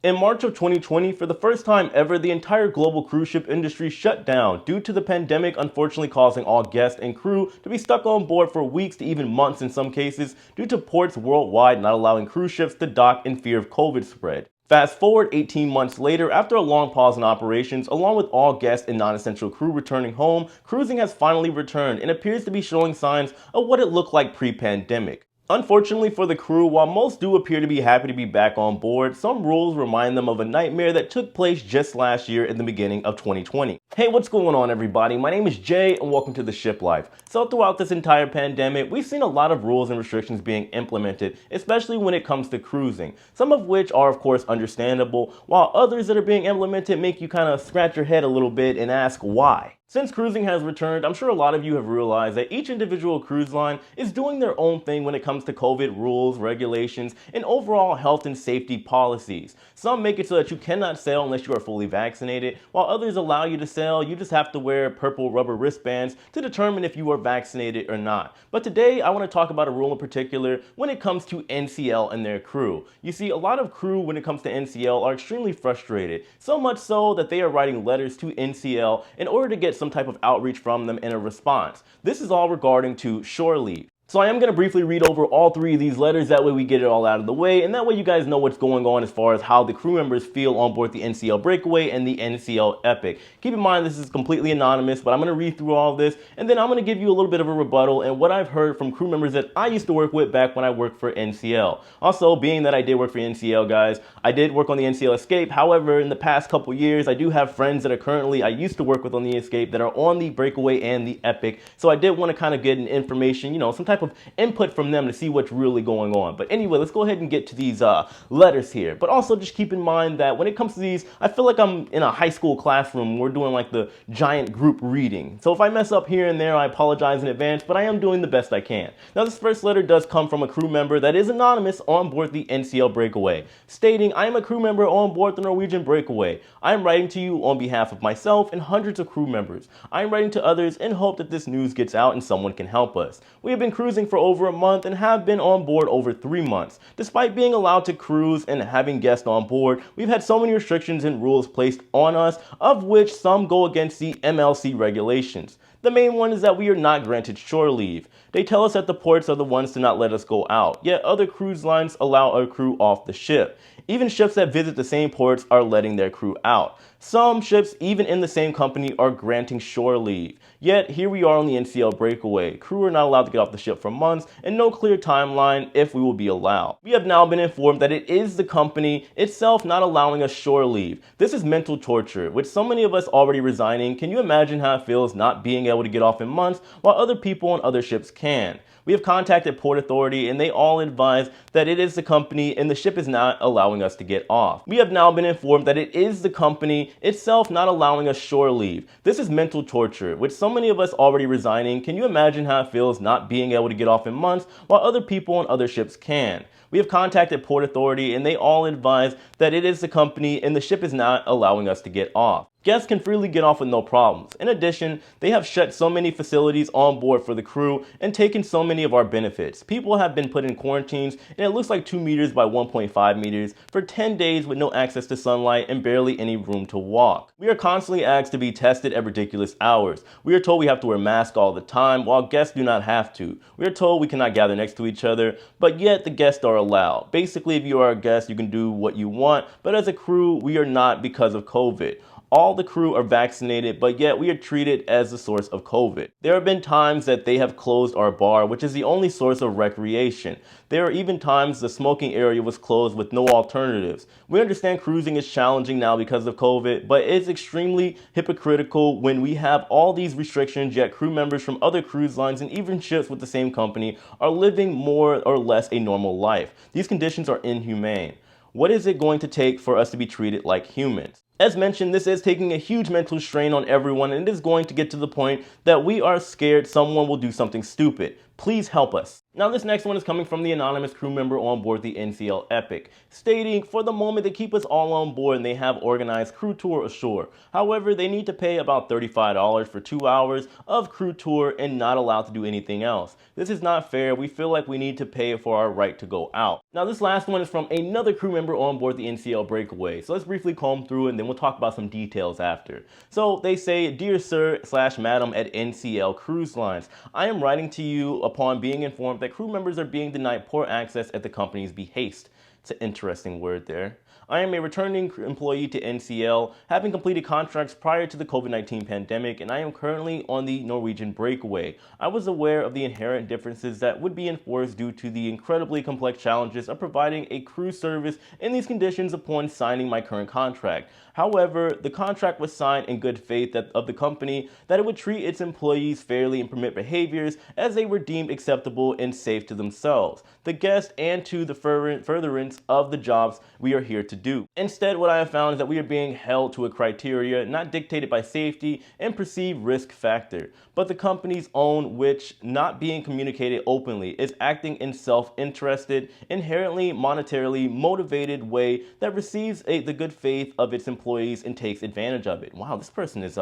In March of 2020, for the first time ever, the entire global cruise ship industry shut down due to the pandemic unfortunately causing all guests and crew to be stuck on board for weeks to even months in some cases due to ports worldwide not allowing cruise ships to dock in fear of COVID spread. Fast forward 18 months later, after a long pause in operations, along with all guests and non-essential crew returning home, cruising has finally returned and appears to be showing signs of what it looked like pre-pandemic. Unfortunately for the crew, while most do appear to be happy to be back on board, some rules remind them of a nightmare that took place just last year in the beginning of 2020. Hey, what's going on everybody? My name is Jay and welcome to The Ship Life. So throughout this entire pandemic, we've seen a lot of rules and restrictions being implemented, especially when it comes to cruising. Some of which are of course understandable, while others that are being implemented make you kind of scratch your head a little bit and ask why. Since cruising has returned, I'm sure a lot of you have realized that each individual cruise line is doing their own thing when it comes to COVID rules, regulations, and overall health and safety policies. Some make it so that you cannot sail unless you are fully vaccinated, while others allow you to sail. You just have to wear purple rubber wristbands to determine if you are vaccinated or not. But today, I want to talk about a rule in particular when it comes to NCL and their crew. You see, a lot of crew when it comes to NCL are extremely frustrated, so much so that they are writing letters to NCL in order to get some type of outreach from them in a response. This is all regarding to shore leave. So I am going to briefly read over all three of these letters, that way we get it all out of the way, and that way you guys know what's going on as far as how the crew members feel on board the NCL Breakaway and the NCL Epic. Keep in mind this is completely anonymous, but I'm going to read through all of this, and then I'm going to give you a little bit of a rebuttal and what I've heard from crew members that I used to work with back when I worked for NCL. Also, being that I did work for NCL, guys, I did work on the NCL Escape. However, in the past couple years, I do have friends that are currently, I used to work with on the Escape, that are on the Breakaway and the Epic, so I did want to kind of get an information, some type of input from them to see what's really going on. But anyway, let's go ahead and get to these letters here. But also just keep in mind that when it comes to these, I feel like I'm in a high school classroom. We're doing like the giant group reading. So if I mess up here and there, I apologize in advance, but I am doing the best I can. Now this first letter does come from a crew member that is anonymous on board the NCL Breakaway, stating, "I am a crew member on board the Norwegian Breakaway. I am writing to you on behalf of myself and hundreds of crew members. I am writing to others in hope that this news gets out and someone can help us. We have been cruising for over a month and have been on board over 3 months. Despite being allowed to cruise and having guests on board, we've had so many restrictions and rules placed on us, of which some go against the MLC regulations. The main one is that we are not granted shore leave. They tell us that the ports are the ones to not let us go out, yet other cruise lines allow our crew off the ship. Even ships that visit the same ports are letting their crew out. Some ships, even in the same company, are granting shore leave. Yet, here we are on the NCL Breakaway. Crew are not allowed to get off the ship for months, and no clear timeline if we will be allowed. We have now been informed that it is the company itself not allowing us shore leave. This is mental torture, with so many of us already resigning. Can you imagine how it feels not being able to get off in months, while other people on other ships can? We have contacted Port Authority and they all advise that it is the company and the ship is not allowing us to get off. We have now been informed that it is the company itself not allowing us shore leave. This is mental torture, with so many of us already resigning. Can you imagine how it feels not being able to get off in months, while other people on other ships can? We have contacted Port Authority and they all advise that it is the company and the ship is not allowing us to get off. Guests can freely get off with no problems. In addition, they have shut so many facilities on board for the crew and taken so many of our benefits. People have been put in quarantines, and it looks like 2 meters by 1.5 meters for 10 days with no access to sunlight and barely any room to walk. We are constantly asked to be tested at ridiculous hours. We are told we have to wear masks all the time, while guests do not have to. We are told we cannot gather next to each other, but yet the guests are allowed. Basically, if you are a guest, you can do what you want, but as a crew, we are not because of COVID. All the crew are vaccinated, but yet we are treated as the source of COVID. There have been times that they have closed our bar, which is the only source of recreation. There are even times the smoking area was closed with no alternatives. We understand cruising is challenging now because of COVID, but it's extremely hypocritical when we have all these restrictions, yet crew members from other cruise lines and even ships with the same company are living more or less a normal life. These conditions are inhumane. What is it going to take for us to be treated like humans? As mentioned, this is taking a huge mental strain on everyone, and it is going to get to the point that we are scared someone will do something stupid. Please help us. Now, this next one is coming from the anonymous crew member on board the NCL Epic, stating, for the moment they keep us all on board and they have organized crew tour ashore. However, they need to pay about $35 for 2 hours of crew tour and not allowed to do anything else. This is not fair. We feel like we need to pay for our right to go out. Now, this last one is from another crew member on board the NCL Breakaway. So let's briefly comb through it and then we'll talk about some details after. So they say, Dear Sir/Madam at NCL Cruise Lines, I am writing to you upon being informed that crew members are being denied port access at the company's behest. It's an interesting word there. I am a returning employee to NCL, having completed contracts prior to the COVID-19 pandemic, and I am currently on the Norwegian Breakaway. I was aware of the inherent differences that would be enforced due to the incredibly complex challenges of providing a cruise service in these conditions upon signing my current contract. However, the contract was signed in good faith of the company that it would treat its employees fairly and permit behaviors as they were deemed acceptable and safe to themselves, the guests, and to the furtherance of the jobs we are here to do. Instead, what I have found is that we are being held to a criteria not dictated by safety and perceived risk factor, but the company's own, which, not being communicated openly, is acting in self-interested, inherently monetarily motivated way that receives the good faith of its employees and takes advantage of it. Wow, this person is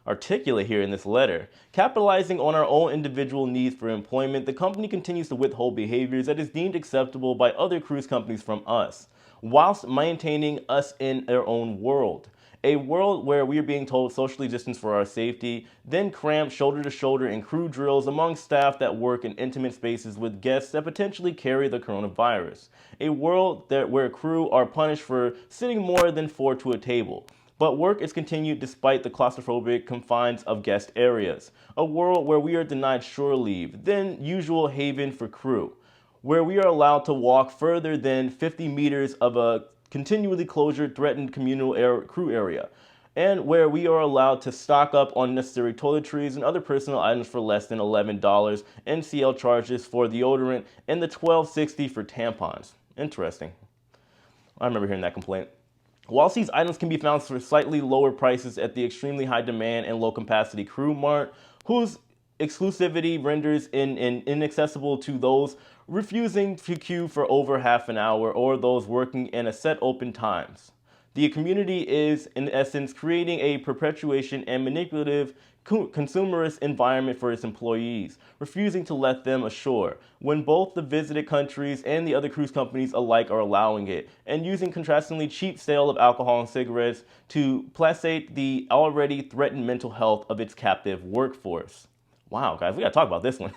articulate here in this letter. Capitalizing on our own individual needs for employment, the company continues to withhold behaviors that is deemed acceptable by other cruise companies from us, whilst maintaining us in their own world. A world where we are being told socially distance for our safety, then cramped shoulder to shoulder in crew drills among staff that work in intimate spaces with guests that potentially carry the coronavirus. A world where crew are punished for sitting more than 4 to a table. But work is continued despite the claustrophobic confines of guest areas. A world where we are denied shore leave, then usual haven for crew, where we are allowed to walk further than 50 meters of a continually closure threatened communal crew area, and where we are allowed to stock up on necessary toiletries and other personal items for less than $11 NCL charges for deodorant and the $12.60 for tampons. Interesting. I remember hearing that complaint. Whilst these items can be found for slightly lower prices at the extremely high demand and low capacity crew mart, whose exclusivity renders inaccessible to those refusing to queue for over half an hour or those working in a set open times. The community is, in essence, creating a perpetuation and manipulative consumerist environment for its employees, refusing to let them ashore, when both the visited countries and the other cruise companies alike are allowing it, and using contrastingly cheap sale of alcohol and cigarettes to placate the already threatened mental health of its captive workforce. Wow, guys, we gotta talk about this one.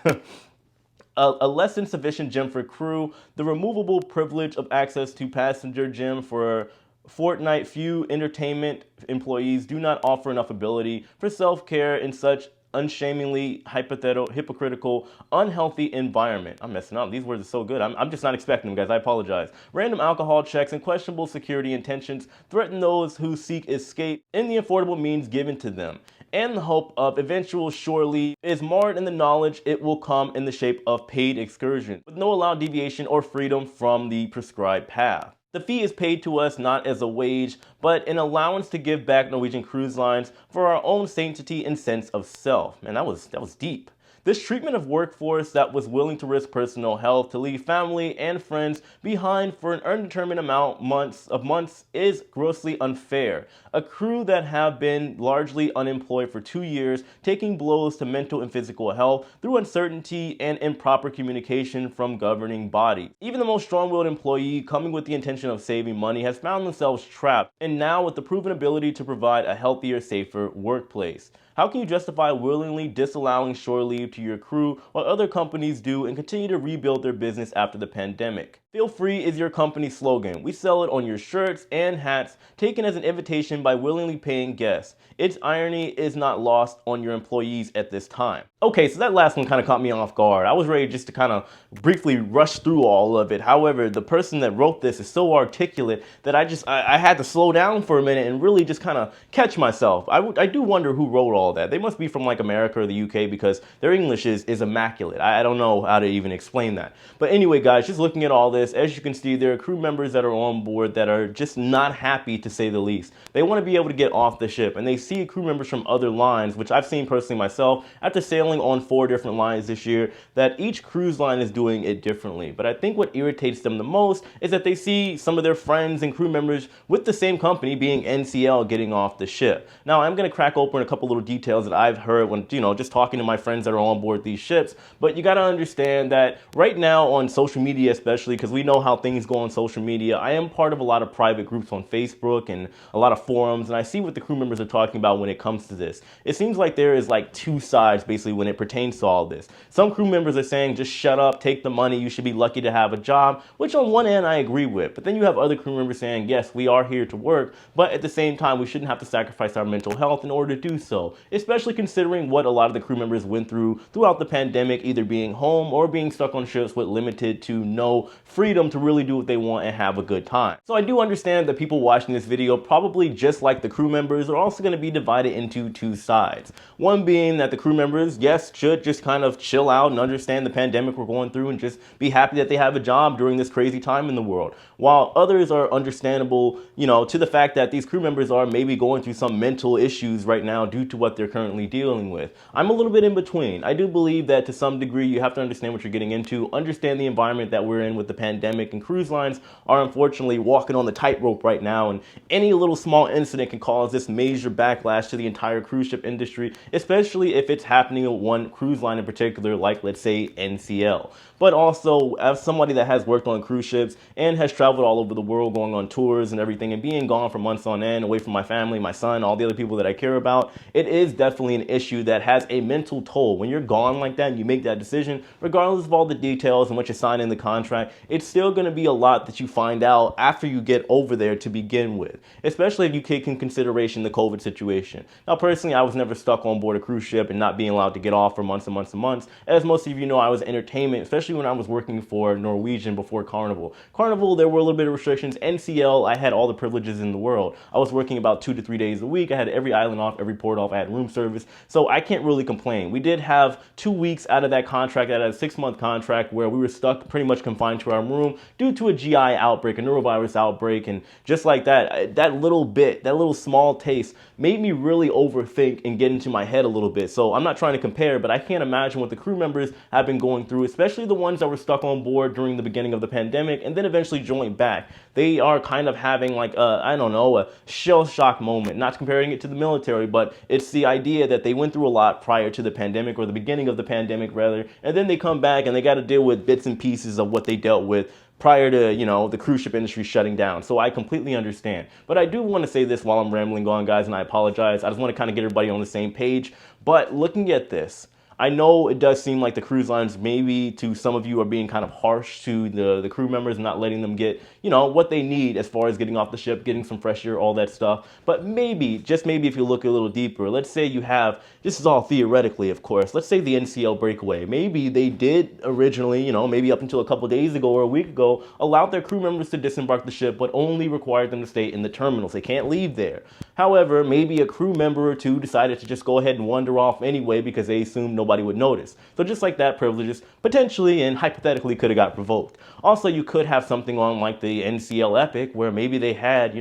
A less than sufficient gym for crew, the removable privilege of access to passenger gym for fortnight, few entertainment employees do not offer enough ability for self-care in such unshamingly hypocritical, unhealthy environment. I'm messing up. These words are so good. I'm just not expecting them, guys. I apologize. Random alcohol checks and questionable security intentions threaten those who seek escape in the affordable means given to them, and the hope of eventual shore leave is marred in the knowledge it will come in the shape of paid excursion, with no allowed deviation or freedom from the prescribed path. The fee is paid to us not as a wage, but an allowance to give back Norwegian Cruise Lines for our own sanctity and sense of self. Man, that was deep. This treatment of workforce that was willing to risk personal health to leave family and friends behind for an undetermined amount of months is grossly unfair. A crew that have been largely unemployed for 2 years, taking blows to mental and physical health through uncertainty and improper communication from governing bodies. Even the most strong-willed employee coming with the intention of saving money has found themselves trapped, and now with the proven ability to provide a healthier, safer workplace. How can you justify willingly disallowing shore leave to your crew while other companies do and continue to rebuild their business after the pandemic? Feel free is your company's slogan. We sell it on your shirts and hats, taken as an invitation by willingly paying guests. Its irony is not lost on your employees at this time. Okay, so that last one kind of caught me off guard. I was ready just to kind of briefly rush through all of it. However, the person that wrote this is so articulate that I had to slow down for a minute and really just kind of catch myself. I do wonder who wrote all that. They must be from like America or the UK because their English is immaculate. I don't know how to even explain that. But anyway, guys, just looking at all this, this, as you can see, there are crew members that are on board that are just not happy, to say the least. They want to be able to get off the ship, and they see crew members from other lines, which I've seen personally myself after sailing on 4 different lines this year, that each cruise line is doing it differently. But I think what irritates them the most is that they see some of their friends and crew members with the same company, being NCL, getting off the ship. Now, I'm going to crack open a couple little details that I've heard when, just talking to my friends that are on board these ships. But you got to understand that right now on social media, especially because we know how things go on social media, I am part of a lot of private groups on Facebook and a lot of forums, and I see what the crew members are talking about when it comes to this. It seems like there is like 2 sides basically when it pertains to all this. Some crew members are saying, just shut up, take the money, you should be lucky to have a job, which on one end I agree with. But then you have other crew members saying, yes, we are here to work, but at the same time, we shouldn't have to sacrifice our mental health in order to do so, especially considering what a lot of the crew members went through throughout the pandemic, either being home or being stuck on ships with limited to no freedom to really do what they want and have a good time. So I do understand that people watching this video, probably just like the crew members, are also going to be divided into 2 sides. One being that the crew members, yes, should just kind of chill out and understand the pandemic we're going through and just be happy that they have a job during this crazy time in the world. While others are understandable, to the fact that these crew members are maybe going through some mental issues right now due to what they're currently dealing with. I'm a little bit in between. I do believe that to some degree you have to understand what you're getting into, understand the environment that we're in with the pandemic, and cruise lines are unfortunately walking on the tightrope right now, and any little small incident can cause this major backlash to the entire cruise ship industry, especially if it's happening at one cruise line in particular, like let's say NCL. But also, as somebody that has worked on cruise ships and has traveled all over the world going on tours and everything, and being gone for months on end, away from my family, my son, all the other people that I care about, it is definitely an issue that has a mental toll. When you're gone like that and you make that decision, regardless of all the details and what you sign in the contract, it's still going to be a lot that you find out after you get over there to begin with, especially if you take in consideration the COVID situation. Now, personally, I was never stuck on board a cruise ship and not being allowed to get off for months and months and months. As most of you know, I was entertainment, especially when I was working for Norwegian before Carnival. Carnival, there were a little bit of restrictions. NCL, I had all the privileges in the world. I was working about 2 to 3 days a week. I had every island off, every port off. I had room service. So I can't really complain. We did have 2 weeks out of that contract, out of a 6-month contract, where we were stuck pretty much confined to our room due to a GI outbreak, a neurovirus outbreak. And just like that, that little small taste made me really overthink and get into my head a little bit. So I'm not trying to compare, but I can't imagine what the crew members have been going through, especially the ones that were stuck on board during the beginning of the pandemic and then eventually joined back. They are kind of having like a shell shock moment, not comparing it to the military, but it's the idea that they went through a lot prior to the pandemic, or the beginning of the pandemic rather, and then they come back and they got to deal with bits and pieces of what they dealt with prior to, the cruise ship industry shutting down. So I completely understand. But I do want to say this while I'm rambling on, guys, and I apologize. I just want to kind of get everybody on the same page. But looking at this, I know it does seem like the cruise lines, maybe to some of you, are being kind of harsh to the crew members and not letting them get, what they need as far as getting off the ship, getting some fresh air, all that stuff. But maybe, just maybe, if you look a little deeper, let's say you have, this is all theoretically, of course, let's say the NCL Breakaway. Maybe they did originally, maybe up until a couple days ago or a week ago, allowed their crew members to disembark the ship, but only required them to stay in the terminals. They can't leave there. However, maybe a crew member or two decided to just go ahead and wander off anyway because they assumed nobody would notice. So just like that, privileges potentially and hypothetically could have got revoked. Also, you could have something on like the NCL Epic where maybe they had,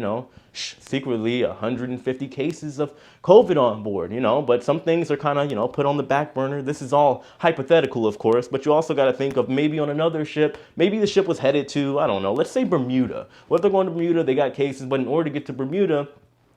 secretly 150 cases of COVID on board, but some things are kind of, put on the back burner. This is all hypothetical, of course, but you also got to think of maybe on another ship, maybe the ship was headed to, I don't know, let's say Bermuda. What if they're going to Bermuda, they got cases, but in order to get to Bermuda,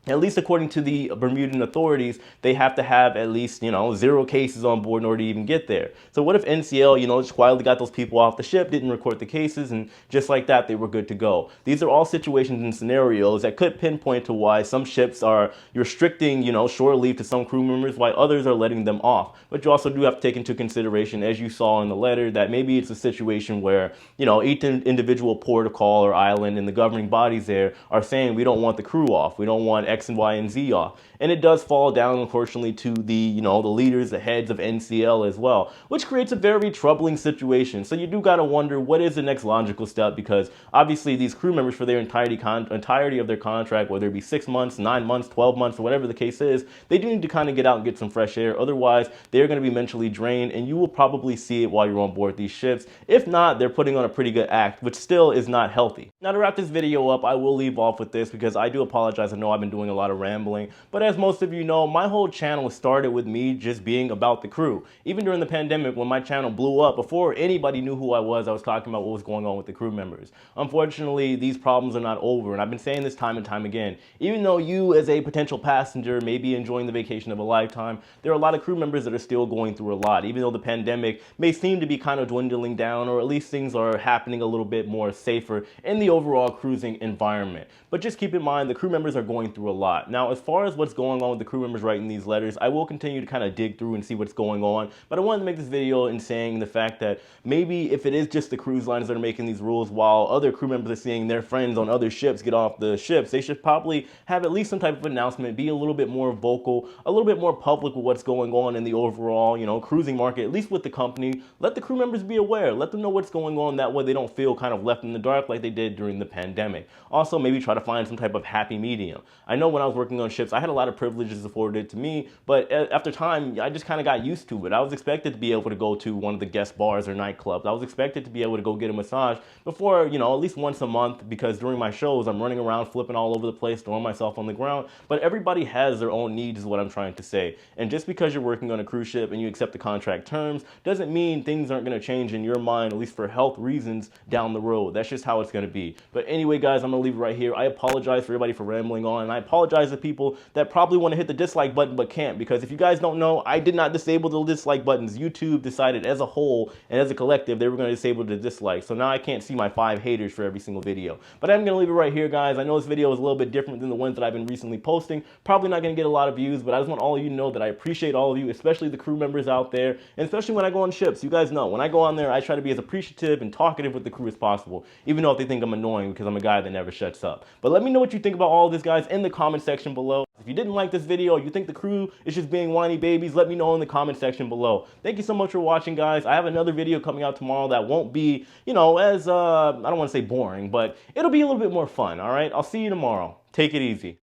at least according to the Bermudan authorities, they have to have at least, 0 cases on board in order to even get there. So what if NCL, just quietly got those people off the ship, didn't record the cases, and just like that, they were good to go. These are all situations and scenarios that could pinpoint to why some ships are restricting, shore leave to some crew members, while others are letting them off. But you also do have to take into consideration, as you saw in the letter, that maybe it's a situation where, each individual port of call or island and the governing bodies there are saying we don't want the crew off. We don't want X and Y and Z off. And it does fall down, unfortunately, to the, the leaders, the heads of NCL as well, which creates a very troubling situation. So you do got to wonder, what is the next logical step? Because obviously these crew members, for their entirety of their contract, whether it be 6 months, 9 months, 12 months, or whatever the case is, they do need to kind of get out and get some fresh air. Otherwise, they're going to be mentally drained, and you will probably see it while you're on board these ships. If not, they're putting on a pretty good act, which still is not healthy. Now, to wrap this video up, I will leave off with this because I do apologize. I know I've been doing a lot of rambling, but as most of you know, my whole channel started with me just being about the crew. Even during the pandemic, when my channel blew up, before anybody knew who I was talking about what was going on with the crew members. Unfortunately, these problems are not over, and I've been saying this time and time again. Even though you, as a potential passenger, may be enjoying the vacation of a lifetime, there are a lot of crew members that are still going through a lot. Even though the pandemic may seem to be kind of dwindling down, or at least things are happening a little bit more safer in the overall cruising environment. But just keep in mind, the crew members are going through a lot. Now, as far as what's going on with the crew members writing these letters, I will continue to kind of dig through and see what's going on. But I wanted to make this video in saying the fact that maybe if it is just the cruise lines that are making these rules, while other crew members are seeing their friends on other ships get off the ships, they should probably have at least some type of announcement, be a little bit more vocal, a little bit more public with what's going on in the overall, cruising market, at least with the company. Let the crew members be aware. Let them know what's going on. That way they don't feel kind of left in the dark like they did during the pandemic. Also, maybe try to find some type of happy medium. I know when I was working on ships, I had a lot of privileges afforded to me, but after time, I just kind of got used to it. I was expected to be able to go to one of the guest bars or nightclubs. I was expected to be able to go get a massage before, at least once a month, because during my shows, I'm running around flipping all over the place, throwing myself on the ground. But everybody has their own needs is what I'm trying to say. And just because you're working on a cruise ship and you accept the contract terms doesn't mean things aren't going to change in your mind, at least for health reasons down the road. That's just how it's going to be. But anyway, guys, I'm going to leave it right here. I apologize for everybody for rambling on, and I apologize to people that probably want to hit the dislike button but can't, because if you guys don't know, I did not disable the dislike buttons. YouTube decided as a whole and as a collective they were going to disable the dislike. So now I can't see my 5 haters for every single video. But I'm going to leave it right here, guys. I know this video is a little bit different than the ones that I've been recently posting. Probably not going to get a lot of views, but I just want all of you to know that I appreciate all of you, especially the crew members out there, and especially when I go on ships. You guys know, when I go on there, I try to be as appreciative and talkative with the crew as possible, even though if they think I'm annoying because I'm a guy that never shuts up. But let me know what you think about all of this, guys, in the comment section below. If you didn't like this video, or you think the crew is just being whiny babies, let me know in the comment section below. Thank you so much for watching, guys. I have another video coming out tomorrow that won't be, as, I don't want to say boring, but it'll be a little bit more fun, all right? I'll see you tomorrow. Take it easy.